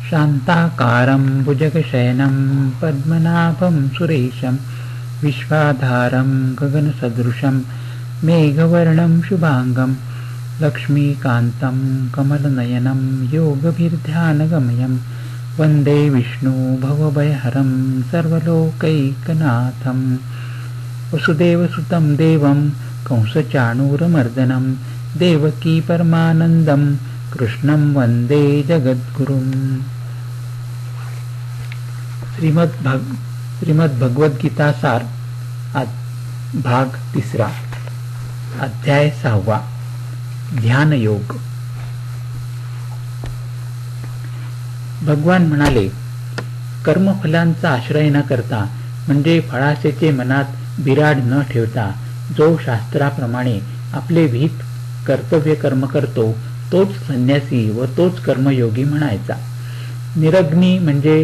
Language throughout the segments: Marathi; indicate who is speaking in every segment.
Speaker 1: शांताकारं भुजगशयनं पद्मनाभं सुरेशं विश्वाधारं गगनसदृशं मेघवर्णं शुभांगं लक्ष्मीकान्तं कमलनयनं योगभिर्ध्यानगम्यं वन्दे विष्णु भवभयहरं सर्वलोकैकनाथं वसुदेवसुतं देवं कंसचाणूरमर्दनं देवकी परमानन्दं कृष्णं वन्दे जगद्गुरुं। श्रीमद् भगवद्गीता सार भाग 3 अध्याय 6 ध्यान योग। भगवान म्हणाले, कर्मफलांचा आश्रय न करता म्हणजे फळाशेचे मनात बिराड न ठेवता जो शास्त्राप्रमाणे आपले विहित कर्तव्य कर्म करतो तोच संन्यासी व तोच कर्मयोगी म्हणायचा। निरग्नी म्हणजे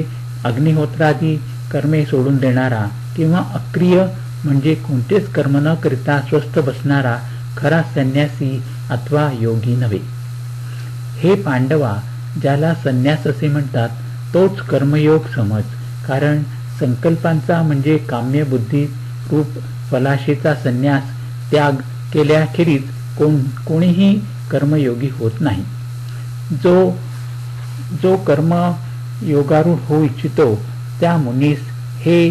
Speaker 1: अग्निहोत्रादी कर्मे सोडून देणारा किंवा अक्रिय म्हणजे कोणतेच कर्म न करिता स्वस्थ बसणारा खरा संन्यासी अथवा योगी नव्हे। हे पांडवा, ज्याला संन्यास असे म्हणतात तोच कर्मयोग समज, कारण संकल्पांचा म्हणजे काम्य बुद्धी रूप फलाशेचा संन्यास त्याग केल्याखेरीज कोणीही कर्मयोगी होत नाही। जो कर्म योगारूढ होऊ इच्छितो त्या मुनीस हे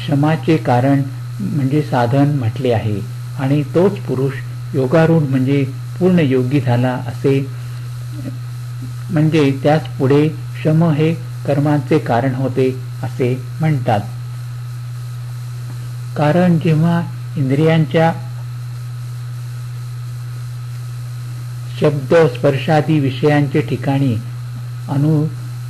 Speaker 1: शमाचे कारण म्हणजे साधन म्हटले आहे, आणि तोच पुरुष योगारूढ म्हणजे पूर्ण योगी झाला असे म्हणजे त्यास पुढे शम हे कर्मांचे कारण होते असे म्हणतात। कारण जेव्हा इंद्रियांच्या शब्द स्पर्शादी विषयांचे ठिकाणी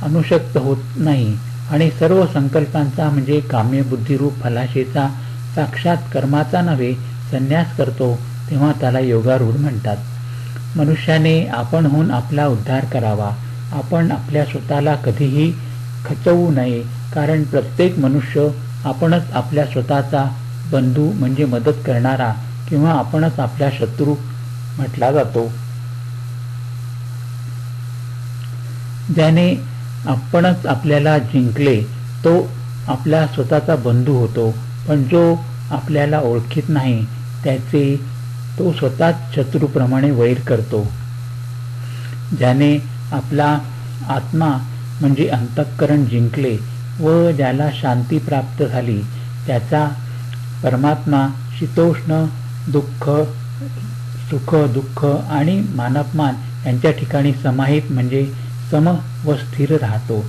Speaker 1: अनुशक्त होत नाही आणि सर्व संकल्पांचा म्हणजे काम्यबुद्धिरूप फलाशेचा साक्षात कर्माचा नव्हे संन्यास करतो, तेव्हा त्याला योगारूढ म्हणतात। मनुष्याने आपणहून आपला उद्धार करावा। आपण आपल्या स्वतःला कधीही खचवू नये, कारण प्रत्येक मनुष्य आपणच आपल्या स्वतःचा बंधू म्हणजे मदत करणारा किंवा आपणच आपल्या शत्रू म्हटला जातो। ज्याने आपणच आपल्याला जिंकले तो आपला स्वतःचा बंधू होतो, पण जो आपल्याला ओळखीत नाही त्याचे तो स्वतःच शत्रूप्रमाणे वैर करतो। ज्याने आपला आत्मा म्हणजे अंतःकरण जिंकले व ज्याला शांती प्राप्त झाली त्याचा परमात्मा शीतोष्ण दुःख सुख दुःख आणि मानापमान यांच्या ठिकाणी समाहित म्हणजे सम व स्थिर राहतो।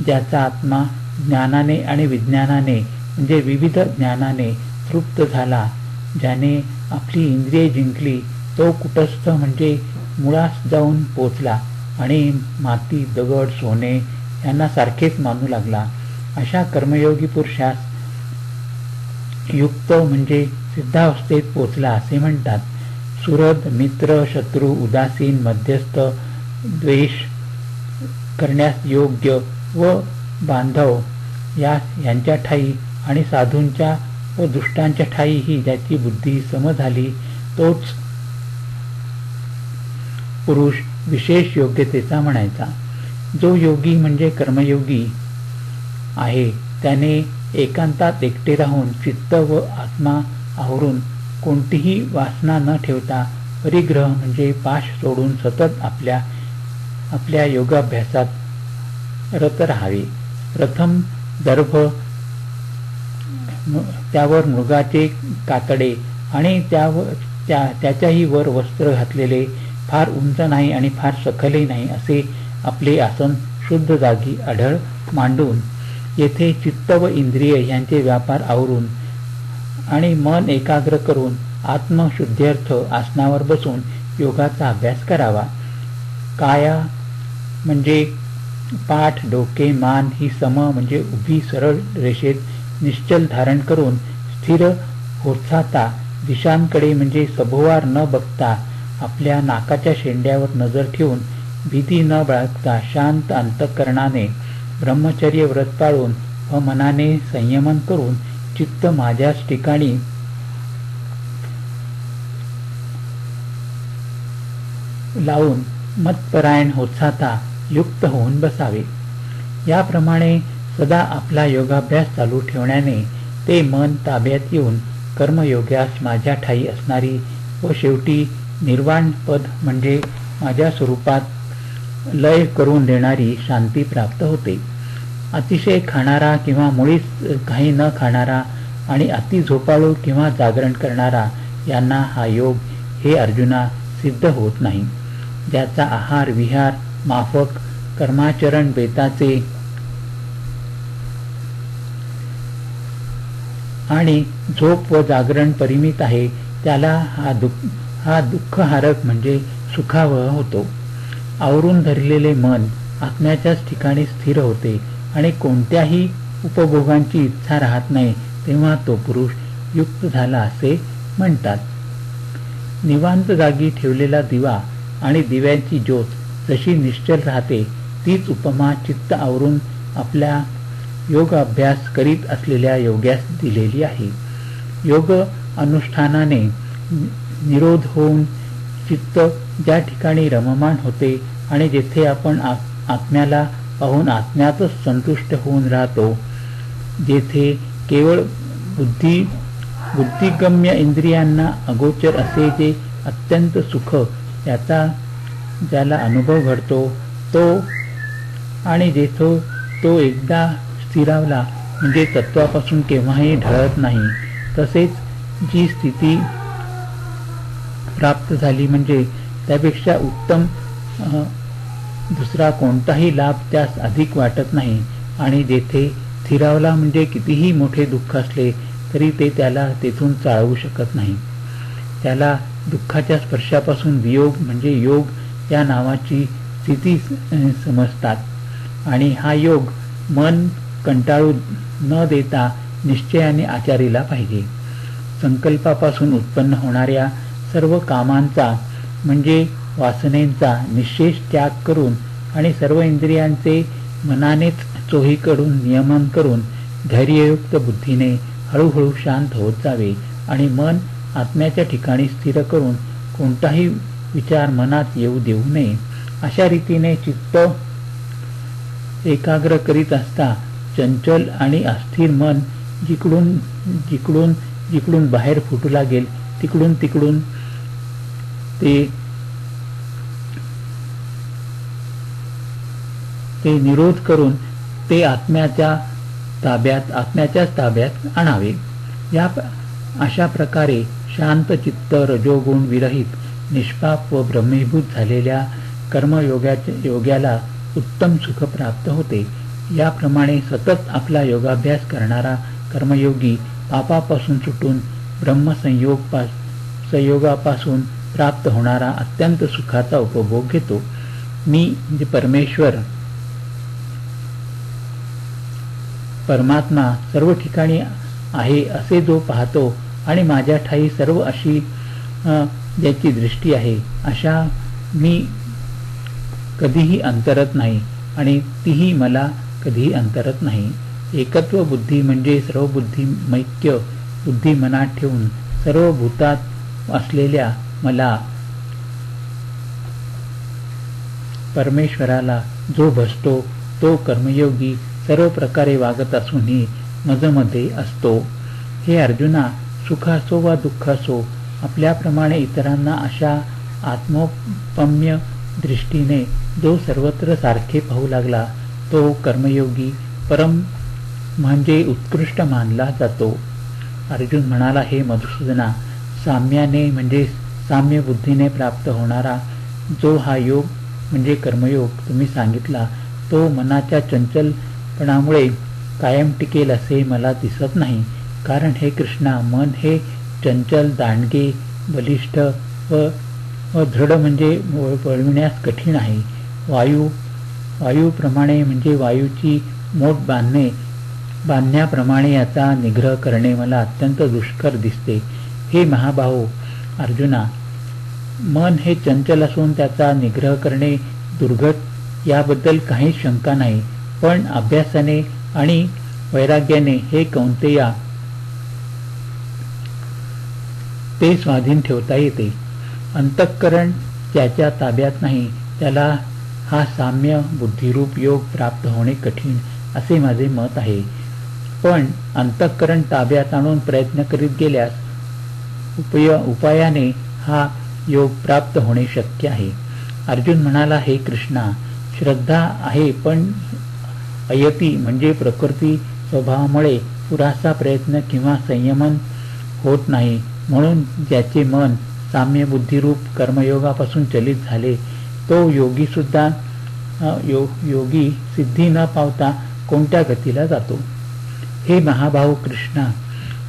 Speaker 1: ज्याचा आत्मा ज्ञानाने आणि विज्ञानाने म्हणजे विविध ज्ञानाने तृप्त झाला, ज्याने आपली इंद्रिये जिंकली तो कुटस्थ म्हणजे मुळास जाऊन पोचला आणि माती दगड सोने यांना सारखेच मानू लागला। अशा कर्मयोगी पुरुषास युक्त म्हणजे सिद्धावस्थेत पोचला असे म्हणतात। सुहृद मित्र शत्रू उदासीन मध्यस्थ द्वेष करण्यास योग्य व बांधव यांच्या ठायी आणि साधूंच्या व दुष्टांच्या ठायीही ज्याची बुद्धी सम झाली तोच पुरुष विशेष योग्यतेचा म्हणायचा। जो योगी म्हणजे कर्मयोगी आहे त्याने एकांतात एकटे राहून चित्त व आत्मा आवरून कोणतीही वासना न ठेवता परिग्रह म्हणजे पाश सोडून सतत आपल्या योगाभ्यासात रत राहावे। प्रथम दर्भ त्यावर मृगाचे कातडे आणि त्याच्याही वर वस्त्र घातलेले, फार उंच नाही आणि फार सखलही नाही असे आपले आसन शुद्ध जागी आढळ मांडून येथे चित्त व इंद्रिय यांचे व्यापार आवरून आणि मन एकाग्र करून आत्मशुद्ध्यर्थ आसनावर बसून योगाचा अभ्यास करावा। काया म्हणजे पाठ डोके मान ही सम म्हणजे उभी सरळ रेषेत निश्चल धारण करून स्थिर होताता दिशांकडे म्हणजे सभोवार न बघता आपल्या नाकाच्या शेंड्यावर नजर ठेवून भीती न बाळगता शांत अंतःकरणाने ब्रह्मचर्य व्रत पाळून व मनाने संयमन करून चित्त माझ्याच ठिकाणी लावून मतपरायण होत जाता युक्त होऊन बसावे. याप्रमाणे सदा आपला योगाभ्यास चालू ठेवण्याने ते मन ताब्यात येऊन कर्मयोग्यास माझ्या ठायी असणारी व शेवटी निर्वाण पद म्हणजे माझ्या स्वरूपात लय करून देणारी शांती प्राप्त होते. अतिशय खाणारा किंवा मुळीच काही न खाणारा आणि अति झोपाळू किंवा जागरण करणारा यांना हा योग हे अर्जुना सिद्ध होत नाही. ज्याचा आहार विहार माफक कर्माचरण बेताचे आणि झोप व जागरण परिमित आहे त्याला हा दुःखहारक म्हणजे सुखावह होतो. आवरून धरलेले मन आत्म्याच्याच ठिकाणी स्थिर होते आणि कोणत्याही उपभोगांची इच्छा राहत नाही तेव्हा तो पुरुष युक्त झाला असे म्हणतात. निवांत जागी ठेवलेला दिवा आणि दिव्यांची ज्योत जशी निश्चल राहते तीच उपमा चित्त आवरून आपल्या योग अभ्यास करीत असलेल्या योग्यास दिलेली आहे. योग अनुष्ठानाने निरोध होऊन चित्त ज्या ठिकाणी रममाण होते आणि जेथे आपण आत्म्याला पाहून आत्म्यातच संतुष्ट होऊन राहतो, जेथे केवळ बुद्धिगम्य इंद्रियांना अगोचर असे जे अत्यंत सुख याचा ज्याला अनुभव घडतो तो आणि जेथे तो एकदा स्थिरावला म्हणजे तत्वापासून केव्हाही ढळत नाही, तसेच जी स्थिती प्राप्त झाली म्हणजे त्यापेक्षा उत्तम दुसरा कोणताही लाभ त्यास अधिक वाटत नाही आणि जेथे स्थिरावला म्हणजे कितीही मोठे दुःख असले तरी ते त्याला तेथून चाळवू शकत नाही. त्याला दुःखाच्या स्पर्शापासून वियोग म्हणजे योग या नावाची स्थिती समजतात आणि हा योग मन कंटाळू न देता निश्चयाने आचारीला पाहिजे. संकल्पापासून उत्पन्न होणाऱ्या सर्व कामांचा म्हणजे वासनेंचा निश्चेष त्याग करून आणि सर्व इंद्रियांचे मनानेच चोहीकडून नियमन करून धैर्ययुक्त बुद्धीने हळूहळू शांत होत जावे आणि मन आत्म्याच्या ठिकाणी स्थिर करून कोणताही विचार मनात येऊ देऊ नये. अशा रीतीने चित्त एकाग्र करीत असता चंचल आणि अस्थिर मन जिकडून बाहेर फुटू लागेल तिकडून ते निरोध करून ते आत्म्याच्याच ताब्यात आणावे. अशा प्रकारे शांत चित्त रजोगुण विरहित निष्पाप व ब्रह्मीभूत झालेल्या कर्मयोग्याला उत्तम सुख प्राप्त होते. याप्रमाणे सतत आपला योगाभ्यास करणारा कर्मयोगी पापापासून सुटून ब्रह्मसंयोगापासून प्राप्त होणारा अत्यंत सुखाचा उपभोग घेतो. मी म्हणजे परमात्मा सर्व ठिकाणी आहे असे जो पाहतो आणि माझ्या ठाई सर्व अशी ज्याची दृष्टी आहे अशा मी कधीही अंतरत नाही आणि तीही मला कधीही अंतरत नाही. एकत्व बुद्धी म्हणजे सर्व बुद्धिमैक्य बुद्धी मनात ठेवून सर्व भूतात असलेल्या मला परमेश्वराला जो भजतो तो कर्मयोगी सर्व प्रकारे वागत असूनही मजमध्ये असतो. हे अर्जुना, सुख असो वा दुःख असो आपल्याप्रमाणे इतरांना अशा आत्मोपम्य दृष्टीने जो सर्वत्र सारखे पाहू लागला तो कर्मयोगी परम म्हणजे उत्कृष्ट मानला जातो. अर्जुन म्हणाला, हे मधुसूदना, साम्याने म्हणजे साम्य बुद्धीने प्राप्त होणारा जो हा योग म्हणजे कर्मयोग तुम्ही सांगितला तो मनाच्या चंचलपणामुळे कायम टिकेल असे मला दिसत नाही. कारण हे कृष्णा, मन हे चंचल, दांडगे, बलिष्ठ व दृढ म्हणजे वळविण्यास कठीण आहे. वायूप्रमाणे म्हणजे वायूची मोठ बांधण्याप्रमाणे याचा निग्रह करणे मला अत्यंत दुष्कर दिसते. हे महाबाहो अर्जुना, मन हे चंचल असून त्याचा निग्रह करणे दुर्घट याबद्दल काही शंका नाही. पण अभ्यासाने आणि वैराग्याने हे कौंतेया ते स्वाधीन ठेवता येते. अंतःकरण ज्याच्या ताब्यात नाही त्याला हा साम्य बुद्धिरूप योग प्राप्त होणे कठीण असे माझे मत आहे. पण अंतःकरण ताब्यात आणून प्रयत्न करीत गेल्यास उपायाने हा योग प्राप्त होणे शक्य आहे. अर्जुन म्हणाला, हे कृष्णा, श्रद्धा आहे पण अयती म्हणजे प्रकृती स्वभावामुळे पुरासा प्रयत्न किंवा संयमन होत नाही. म्हणून ज्याचे मन साम्य बुद्धिरूप कर्मयोगापासून चलित झाले तो योगी सुद्धा योगी सिद्धी न पावता कोणत्या गतीला जातो. हे महाभाऊ कृष्णा,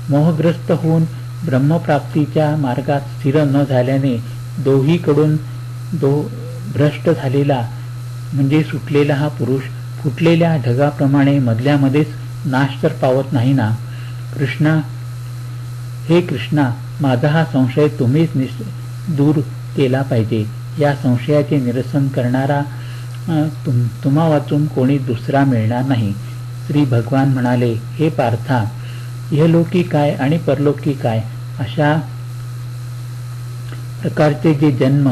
Speaker 1: मोहग्रस्त होऊन ब्रह्मप्राप्तीच्या मार्गात स्थिर न झाल्याने दोहीकडून भ्रष्ट झालेला म्हणजे सुटलेला हा पुरुष फुटलेल्या ढगाप्रमाणे मधल्यामध्येच नाश तर पावत नाही ना. हे कृष्णा, माझा हा संशय तुम्हीच दूर केला पाहिजे. या संशयाचे निरसन करणारा तुम्हा वाचून कोणी दुसरा मिळणार नाही. श्री भगवान म्हणाले, हे पार्था, इहलोकी काय आणि परलोकी काय अशा प्रकारचे जे जन्म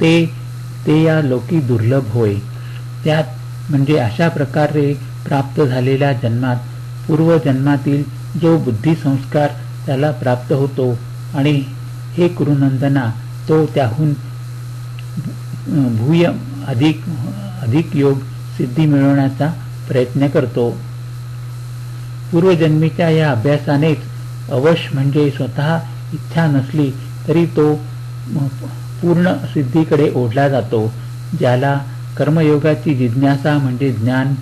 Speaker 1: ते या लोकी दुर्लभ होय. त्यात म्हणजे अशा प्रकारे प्राप्त झालेल्या जन्मात पूर्वजन्मातील जो बुद्धी संस्कार त्याला प्राप्त होतो आणि हे कुरुनंदना, तो त्याहून भूय अधिक योग सिद्धी मिळवण्याचा प्रयत्न करतो. पूर्वजन्मीच्या या अभ्यासानेच अवश्य म्हणजे स्वतः इच्छा नसली तरी तो पूर्ण सिद्धीकडे ओढला जातो. ज्याला कर्मयोगाची जिज्ञासा म्हणजे ज्ञान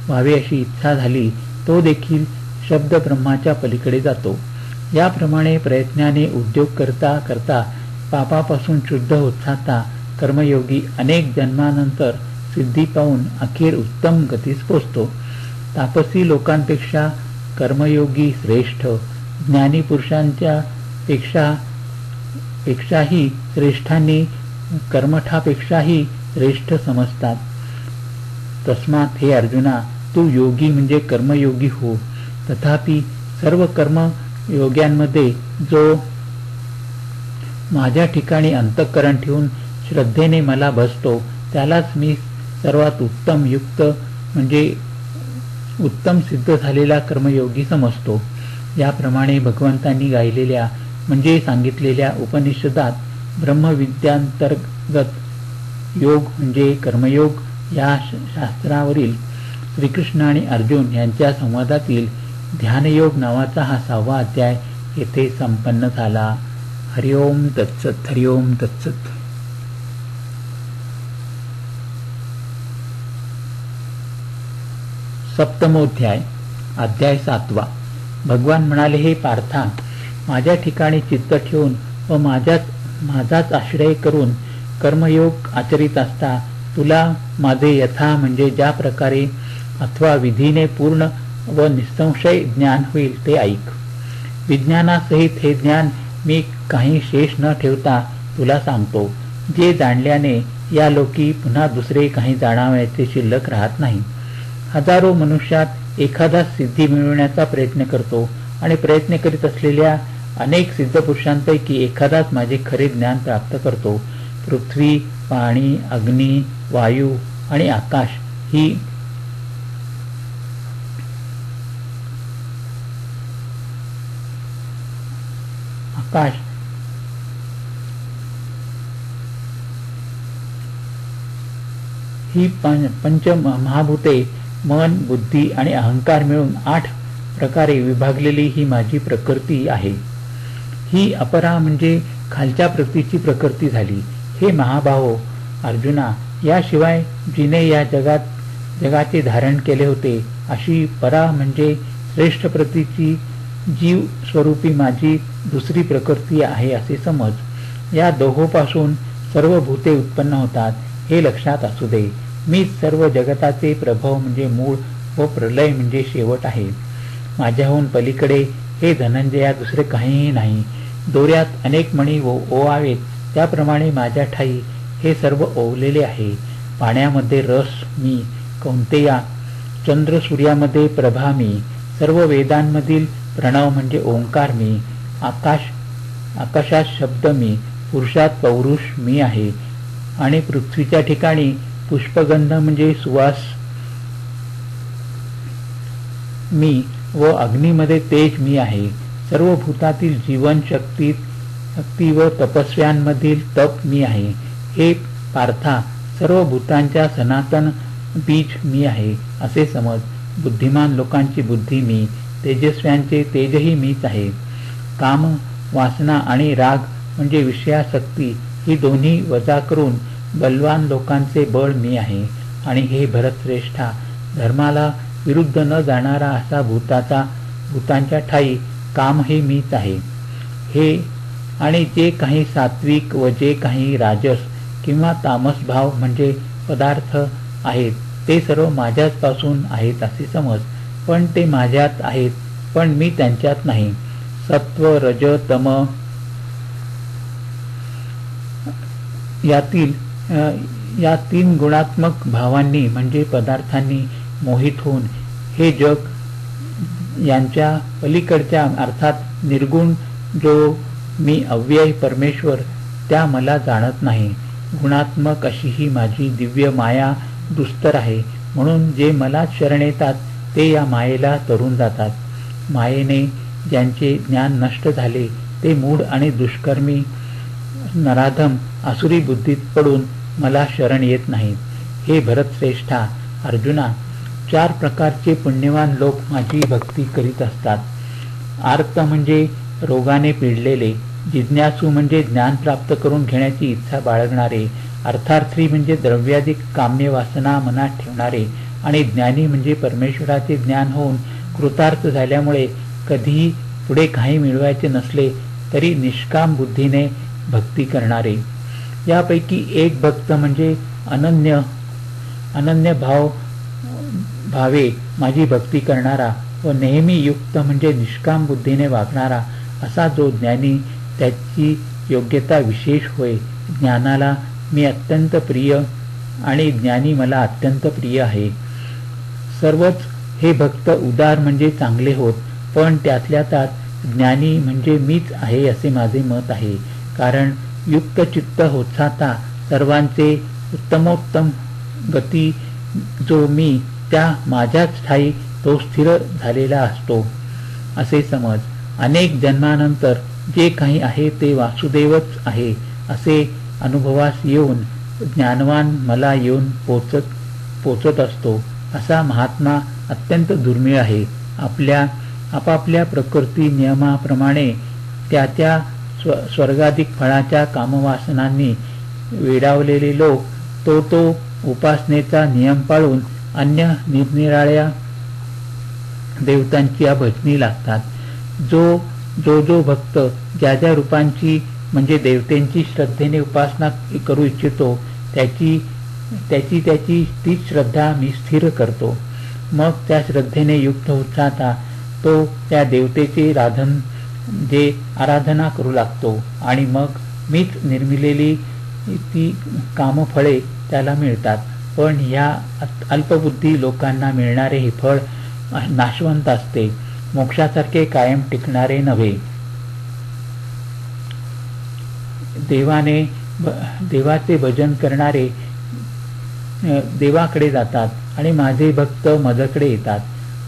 Speaker 1: व्हावे अशी इच्छा झाली तो देखील शब्द ब्रह्माच्या पलीकडे जातो. याप्रमाणे प्रयत्नाने उद्योग करता करता पापापासून शुद्ध होत जाता कर्मयोगी अनेक जन्मानंतर सिद्धी पाहून अखेर उत्तम गतीस पोचतो. तापसी लोकांपेक्षा कर्मयोगी श्रेष्ठ, ज्ञानी पुरुषांच्या पेक्षाही श्रेष्ठांनी कर्मठापेक्षाही श्रेष्ठ समजतात. तस्मात हे अर्जुना, तू योगी म्हणजे कर्मयोगी हो. तथापि सर्व कर्मयोग्यांमध्ये जो माझ्या ठिकाणी अंतःकरण ठेवून श्रद्धेने मला भजतो त्यालाच मी सर्वात उत्तम युक्त म्हणजे उत्तम सिद्ध झालेला कर्मयोगी समजतो. याप्रमाणे भगवंतांनी गायलेल्या म्हणजे सांगितलेल्या उपनिषदात ब्रह्मविद्यांतर्गत योग म्हणजे कर्मयोग या शास्त्रावरील श्रीकृष्ण आणि अर्जुन यांच्या संवादातील ध्यानयोग नावाचा हा 6वा अध्याय येथे संपन्न झाला. हरिओम तत्सत. हरिओम तत्सत. सप्तमोध्याय. अध्याय 7वा. भगवान म्हणाले, हे पार्था, माझ्या ठिकाणी चित्त ठेवून व माझाच आश्रय करून कर्मयोग आचरित असता तुला माझे यथा म्हणजे ज्या प्रकारे अथवा विधीने पूर्ण व निसंशय ज्ञान होईल ते ऐक. विज्ञानासहित हे ज्ञान मी काही शेष न ठेवता तुला सांगतो. जे जाणल्याने या लोकी पुन्हा दुसरे काही जाणावयाचे शिल्लक राहत नाही. हजारो मनुष्यात एखादा सिद्धी मिळवण्याचा प्रयत्न करतो आणि प्रयत्न करीत असलेल्या अनेक सिद्ध पुरुषांपैकी एखादाच माझे खरे ज्ञान प्राप्त करतो. पृथ्वी, पाणी, अग्नी, वायू आणि आकाश ही पंच महाभूते मन, बुद्धी आणि अहंकार मिळून 8 प्रकारे विभागलेली ही माझी प्रकृती आहे. ही अपरा म्हणजे खालच्या प्रकृतीची प्रकृती झाली. हे महाभाहो अर्जुना, याशिवाय जिने या जगाचे धारण केले होते अशी परा म्हणजे श्रेष्ठ प्रकृतीची जीव स्वरूपी माझी दुसरी प्रकृती आहे असे समज. या दोहोपासून सर्व भूते उत्पन्न होतात हे लक्षात असू दे. मीच सर्व जगताचे प्रभव म्हणजे मूळ व प्रलय म्हणजे शेवट आहे. माझ्याहून पलीकडे हे धनंजया दुसरे काहीही नाही. दोऱ्यात अनेक मणी ओवावेत त्याप्रमाणे माझ्या ठाई हे सर्व ओवलेले आहे. पाण्यामध्ये रस मी, कौंतेया, चंद्र सूर्यामध्ये प्रभा मी, सर्व वेदांमधील प्रणव म्हणजे ओंकार मी, आकाशात शब्द मी, पुरुषात पौरुष मी आहे आणि पृथ्वीच्या ठिकाणी पुष्पगंध म्हणजे सुवास मी व अग्नीमध्ये तेज मी आहे. सर्व भूतातील जीवन शक्ती व तपस्व्यांमधील तप मी आहे. हे पार्था, सर्व भूतांच्या सनातन बीज मी आहे असे समज. बुद्धिमान लोकांची बुद्धी मी, तेजस्व्यांचे तेजही मीच आहे. काम, वासना आणि राग म्हणजे विषयासक्ती ही दोन्ही वजा करून बलवान लोकांचे बळ मी आहे. आणि हे भरतश्रेष्ठा, धर्माला विरुद्ध न जाणारा असा भूतांच्या ठाई कामही मीच आहे. हे आणि जे काही सात्विक व जे काही राजस किंवा तामस भाव म्हणजे पदार्थ आहेत ते सर्व माझ्याच पासून आहेत असे समज. पण ते माझ्यात आहेत, पण मी त्यांच्यात नाही. सत्व, रज, तम या तीन गुणात्मक भावांनी म्हणजे पदार्थांनी मोहित होऊन हे जग यांच्या पलीकडच्या अर्थात निर्गुण जो मी अव्यय परमेश्वर त्या मला जाणत नाही. गुणात्मक अशी ही माझी दिव्य माया दुस्तर आहे. म्हणून जे मला शरण येतात ते या मायेला तरून जातात. मायेने ज्यांचे ज्ञान नष्ट झाले ते मूढ आणि दुष्कर्मी नराधम आसुरी बुद्धीत पडून मला शरण येत नाहीत. हे भरतश्रेष्ठा अर्जुना, 4 प्रकारचे पुण्यवान लोक माझी भक्ती करीत असतात. आर्त म्हणजे रोगाने पिडलेले, जिज्ञासू म्हणजे ज्ञान प्राप्त करून घेण्याची इच्छा बाळगणारे, अर्थार्थी म्हणजे द्रव्याधिक काम्य वासना मनात ठेवणारे, आणि ज्ञानी म्हणजे परमेश्वराचे ज्ञान होऊन कृतार्थ झाल्यामुळे कधीही पुढे काही मिळवायचे नसले तरी निष्काम बुद्धीने भक्ती करणारे. यापैकी एक भक्त म्हणजे अनन्य भावे माझी भक्ती करणारा व नेहमी युक्त म्हणजे निष्काम बुद्धीने वागणारा असा जो ज्ञानी, त्याची योग्यता विशेष होय. ज्ञानाला मी अत्यंत प्रिय आणि ज्ञानी मला अत्यंत प्रिय आहे. सर्वच हे भक्त उदार म्हणजे चांगले होत, पण त्यातल्या त्यात ज्ञानी म्हणजे मीच आहे असे माझे मत आहे. कारण युक्त चित्त होताता सर्वांचे उत्तमोत्तम गती जो मी त्या माझ्याच ठाई तो स्थिर झालेला असतो असे समज. अनेक जन्मानंतर जे काही आहे ते वासुदेवच आहे असे अनुभवास येऊन ज्ञानवान मला येऊन पोचत असतो असा महात्मा अत्यंत दुर्मिळ आहे. आपापल्या प्रकृती नियमाप्रमाणे त्या स्वर्गाधिक फळाच्या कामवासनांनी वेडावलेले लोक तो उपासनेचा नियम पाळून अन्य निरनिराळ्या देवतांची भजनी लागतात. जो भक्त ज्या रूपांची म्हणजे देवतेंची श्रद्धेने उपासना करू इच्छितो त्याची तीच श्रद्धा मी स्थिर करतो. मग त्या श्रद्धेने युक्त होता तो त्या देवतेचे आराधना करू लागतो आणि मग मीच निर्मिलेली ती कामफळे त्याला मिळतात. पण ह्या अल्पबुद्धी लोकांना मिळणारे हे फळ नाशवंत असते, मोक्षासारखे कायम टिकणारे नव्हे. देवाचे भजन करणारे देवाकडे जातात आणि माझे भक्त माझ्याकडे येतात.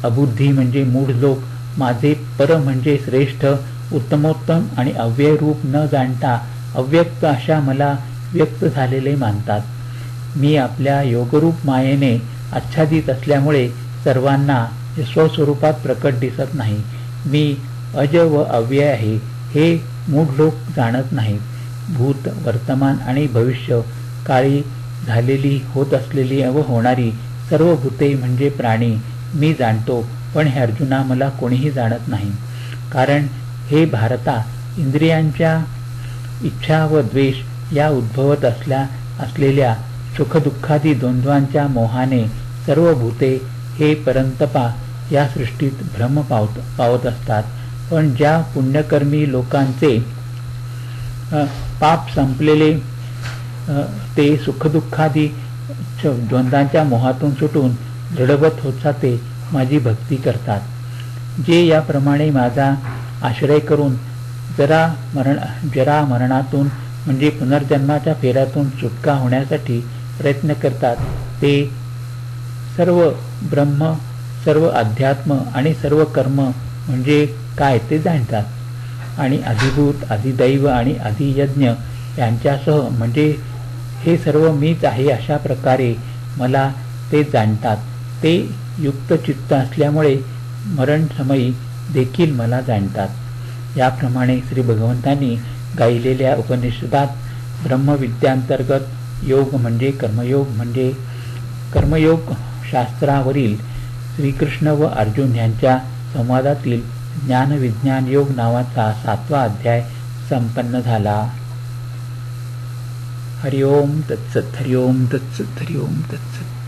Speaker 1: अबुद्धी म्हणजे मूढ लोक माझे पर म्हणजे श्रेष्ठ, उत्तमोत्तम आणि अव्यय रूप न जाणता अव्यक्त अशा मला व्यक्त झालेले मानतात. मी आपल्या योगरूप मायेने आच्छादित असल्यामुळे सर्वांना स्वस्वरूपात प्रकट दिसत नाही. मी अज व अव्यय आहे हे मूढ लोक जाणत नाहीत. भूत, वर्तमान आणि भविष्य काळी झालेली, होत असलेली व होणारी सर्व भूते म्हणजे प्राणी मी जाणतो, पण हे अर्जुना मला कोणीही जाणत नाही. कारण हे भारता, इंद्रियांच्या इच्छा व द्वेष या उद्भवत असलेल्या सुखदुःखादी द्वंद्वांच्या मोहाने सर्व भूते हे परंतपा या सृष्टीत भ्रम पावत असतात. पण ज्या पुण्यकर्मी लोकांचे पाप संपलेले ते सुखदुःखादी द्वंद्वांच्या मोहातून सुटून दृढवत होत जाते माझी भक्ती करतात. जे याप्रमाणे माझा आश्रय करून जरा मरणातून म्हणजे पुनर्जन्माच्या फेऱ्यातून सुटका होण्यासाठी प्रयत्न करतात ते सर्व ब्रह्म, सर्व अध्यात्म आणि सर्व कर्म म्हणजे काय ते जाणतात आणि अधिभूत, अधिदैव आणि अधियज्ञ यांच्यासह म्हणजे हे सर्व मीच आहे अशा प्रकारे मला ते जाणतात. ते युक्त चित्त असल्यामुळे मरणसमयी देखील मला जाणतात. याप्रमाणे श्री भगवंतांनी गायलेल्या उपनिषदात ब्रह्मविद्यांतर्गत योग म्हणजे कर्मयोग शास्त्रावरील श्रीकृष्ण व अर्जुन यांच्या संवादातील ज्ञानविज्ञान योग नावाचा 7वा अध्याय संपन्न झाला. हरि ओम तत्सत, हरि ओम तत्सत, हरि ओम तत्सत.